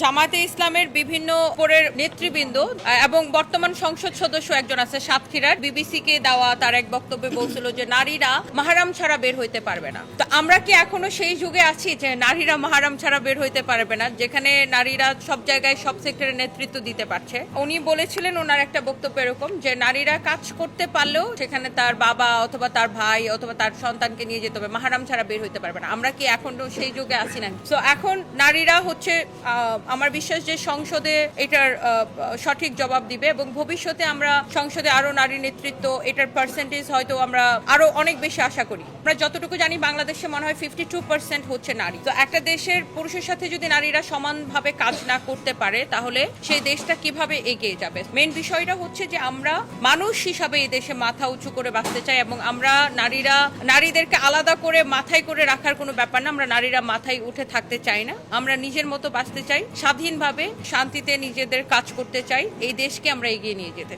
জামায়াতে ইসলামের বিভিন্ন পরের নেতৃবৃন্দ এবং বর্তমান সংসদ সদস্য একজন আছে সাতক্ষীরার, বিবিসি কে দেওয়া তার এক বক্তব্যে বলছিল যে নারীরা মাহরাম ছাড়া বের হইতে পারবে না। তো আমরা কি এখনো সেই যুগে আছি যে নারীরা মাহরাম ছাড়া বের হইতে পারবে না, যেখানে নারীরা সব জায়গায় সব সেক্টরে নেতৃত্ব দিতে পারছে? উনি বলেছিলেন ওনার একটা বক্তব্য এরকম যে নারীরা কাজ করতে পারলেও সেখানে তার বাবা অথবা তার ভাই অথবা তার সন্তানকে নিয়ে যেতে হবে, মাহরাম ছাড়া বের হইতে পারবে না। আমরা কি এখনো সেই যুগে আছি না? তো এখন নারীরা হচ্ছে আমার বিশ্বাস যে সংসদে এটার সঠিক জবাব দিবে এবং ভবিষ্যতে আমরা সংসদে আরো নারী নেতৃত্ব এটার পার্সেন্টেজ হয়তো আমরা আরো অনেক বেশি আশা করি। আমরা যতটুকু জানি বাংলাদেশে মনে হয় 52% হচ্ছে নারী। তো একটা দেশের পুরুষের সাথে যদি নারীরা সমানভাবে কাজ না করতে পারে তাহলে সেই দেশটা কিভাবে এগিয়ে যাবে? মেইন বিষয়টা হচ্ছে যে আমরা মানুষ হিসাবে এই দেশে মাথা উঁচু করে বাঁচতে চাই এবং আমরা নারীদেরকে আলাদা করে মাথায় করে রাখার কোনো ব্যাপার না। আমরা নারীরা মাথায় উঠে থাকতে চাই না, আমরা নিজের মতো বাঁচতে চাই, স্বাধীনভাবে শান্তিতে নিজেদের কাজ করতে চাই, এই দেশকে আমরা এগিয়ে নিয়ে যেতে